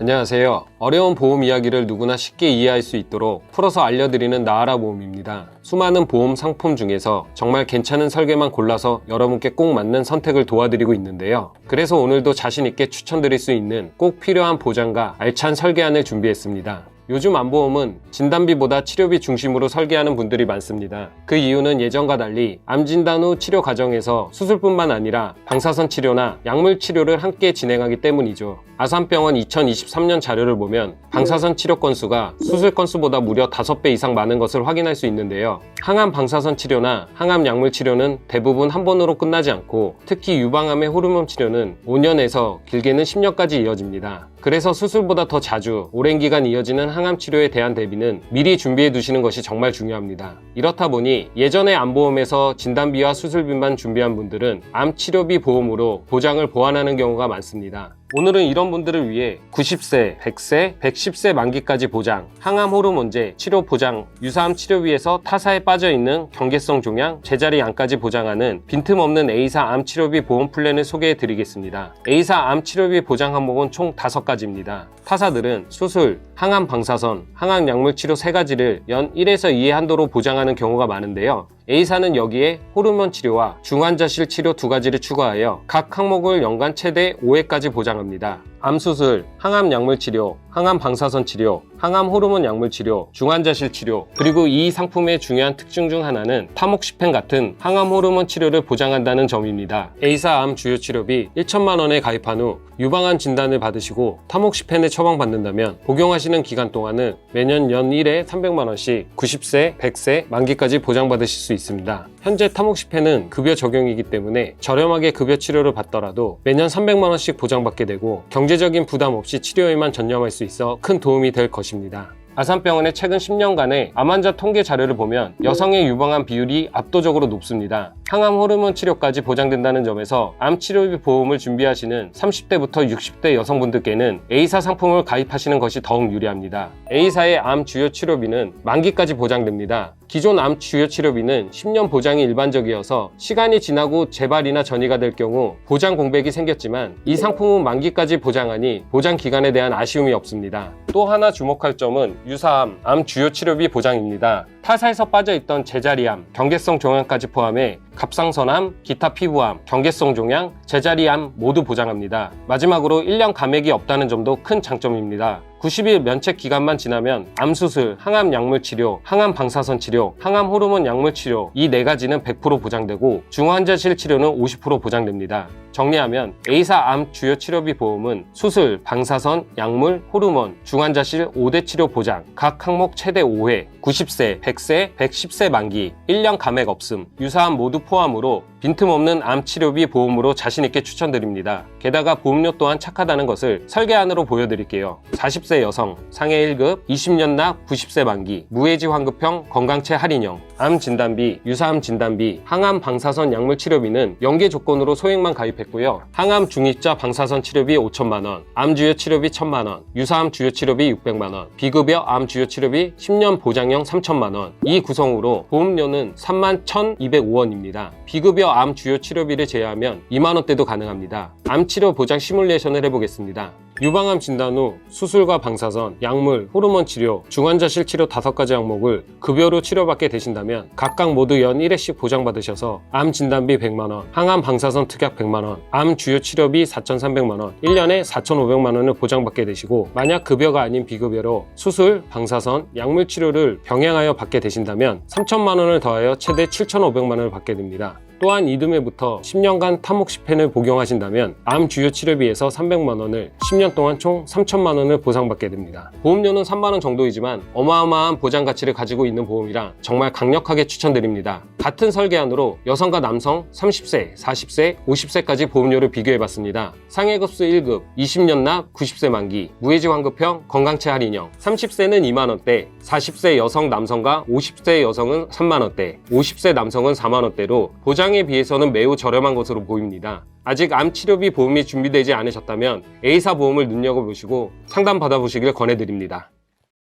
안녕하세요. 어려운 보험 이야기를 누구나 쉽게 이해할 수 있도록 풀어서 알려드리는 나아라 보험입니다. 수많은 보험 상품 중에서 정말 괜찮은 설계만 골라서 여러분께 꼭 맞는 선택을 도와드리고 있는데요. 그래서 오늘도 자신있게 추천드릴 수 있는 꼭 필요한 보장과 알찬 설계안을 준비했습니다. 요즘 암보험은 진단비보다 치료비 중심으로 설계하는 분들이 많습니다. 그 이유는 예전과 달리 암 진단 후 치료 과정에서 수술뿐만 아니라 방사선 치료나 약물 치료를 함께 진행하기 때문이죠. 아산병원 2023년 자료를 보면 방사선 치료 건수가 수술 건수보다 무려 5배 이상 많은 것을 확인할 수 있는데요. 항암 방사선 치료나 항암 약물 치료는 대부분 한 번으로 끝나지 않고 특히 유방암의 호르몬 치료는 5년에서 길게는 10년까지 이어집니다. 그래서 수술보다 더 자주 오랜 기간 이어지는 항암 치료에 대한 대비는 미리 준비해 두시는 것이 정말 중요합니다. 이렇다 보니 예전에 암보험에서 진단비와 수술비만 준비한 분들은 암 치료비 보험으로 보장을 보완하는 경우가 많습니다. 오늘은 이런 분들을 위해 90세, 100세, 110세 만기까지 보장, 항암 호르몬제 치료 보장, 유사암 치료비에서 타사에 빠져있는 경계성 종양, 제자리 암까지 보장하는 빈틈없는 A사 암 치료비 보험 플랜을 소개해 드리겠습니다. A사 암 치료비 보장 항목은 총 5가지입니다. 타사들은 수술, 항암 방사선, 항암 약물 치료 3가지를 연 1에서 2의 한도로 보장하는 경우가 많은데요. A사는 여기에 호르몬 치료와 중환자실 치료 2가지를 추가하여 각 항목을 연간 최대 5회까지 보장합니다. 암수술, 항암 약물 치료, 항암 방사선 치료, 항암 호르몬 약물 치료, 중환자실 치료, 그리고 이 상품의 중요한 특징 중 하나는 타목시펜 같은 항암 호르몬 치료를 보장한다는 점입니다. A사 암 주요 치료비 1천만 원에 가입한 후 유방암 진단을 받으시고 타목시펜을 처방받는다면 복용하시는 기간 동안은 매년 연 1회 300만 원씩 90세, 100세, 만기까지 보장받으실 수 있습니다. 현재 타목시펜은 급여 적용이기 때문에 저렴하게 급여 치료를 받더라도 매년 300만 원씩 보장받게 되고 경제적인 부담 없이 치료에만 전념할 수 있어 큰 도움이 될 것입니다. 아산병원의 최근 10년간의 암 환자 통계 자료를 보면 여성의 유방암 비율이 압도적으로 높습니다. 항암 호르몬 치료까지 보장된다는 점에서 암 치료비 보험을 준비하시는 30대부터 60대 여성분들께는 A사 상품을 가입하시는 것이 더욱 유리합니다. A사의 암 주요 치료비는 만기까지 보장됩니다. 기존 암 주요 치료비는 10년 보장이 일반적이어서 시간이 지나고 재발이나 전이가 될 경우 보장 공백이 생겼지만 이 상품은 만기까지 보장하니 보장 기간에 대한 아쉬움이 없습니다. 또 하나 주목할 점은 유사암, 암 주요 치료비 보장입니다. 타사에서 빠져있던 제자리암, 경계성 종양까지 포함해 갑상선암, 기타 피부암, 경계성 종양, 제자리암 모두 보장합니다. 마지막으로 1년 감액이 없다는 점도 큰 장점입니다. 90일 면책 기간만 지나면 암수술, 항암 약물 치료, 항암 방사선 치료, 항암 호르몬 약물 치료 이 4가지는 100% 보장되고 중환자실 치료는 50% 보장됩니다. 정리하면 A사 암 주요 치료비 보험은 수술, 방사선, 약물, 호르몬, 중환자실 5대 치료 보장, 각 항목 최대 5회, 90세, 100세, 110세 만기, 1년 감액 없음, 유사암 모두 포함으로 빈틈없는 암 치료비 보험으로 자신있게 추천드립니다. 게다가 보험료 또한 착하다는 것을 설계안으로 보여드릴게요. 40세 여성, 상해 1급, 20년 납, 90세 만기, 무해지 환급형, 건강체 할인형, 암 진단비, 유사암 진단비, 항암 방사선 약물 치료비는 연계 조건으로 소액만 가입했고요. 항암 중입자 방사선 치료비 5천만 원, 암 주요 치료비 1천만 원, 유사암 주요 치료비 600만 원, 비급여 암 주요 치료비 10년 보장형 3천만 원. 이 구성으로 보험료는 31,205원입니다. 비급여 암 주요 치료비를 제외하면 2만 원대도 가능합니다. 암 치료 보장 시뮬레이션을 해보겠습니다. 유방암 진단 후 수술과 방사선, 약물, 호르몬 치료, 중환자실 치료 5가지 항목을 급여로 치료받게 되신다면 각각 모두 연 1회씩 보장받으셔서 암 진단비 100만원, 항암 방사선 특약 100만원, 암 주요 치료비 4,300만원, 1년에 4,500만원을 보장받게 되시고 만약 급여가 아닌 비급여로 수술, 방사선, 약물 치료를 병행하여 받게 되신다면 3,000만원을 더하여 최대 7,500만원을 받게 됩니다. 또한 이듬해부터 10년간 타목시펜을 복용하신다면 암 주요 치료비에서 300만원을 10년 동안 총 3천만원을 보상받게 됩니다. 보험료는 3만원 정도이지만 어마어마한 보장 가치를 가지고 있는 보험이라 정말 강력하게 추천드립니다. 같은 설계안으로 여성과 남성 30세, 40세, 50세까지 보험료를 비교해봤습니다. 상해급수 1급, 20년 납, 90세 만기, 무해지 환급형, 건강체 할인형, 30세는 2만원대, 40세 여성 남성과 50세 여성은 3만원대, 50세 남성은 4만원대로 보장에 비해서는 매우 저렴한 것으로 보입니다. 아직 암 치료비 보험이 준비되지 않으셨다면 A사 보험을 눈여겨보시고 상담 받아보시길 권해드립니다.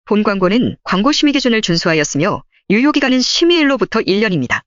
본 광고는 광고 심의 기준을 준수하였으며 유효기간은 심의일로부터 1년입니다.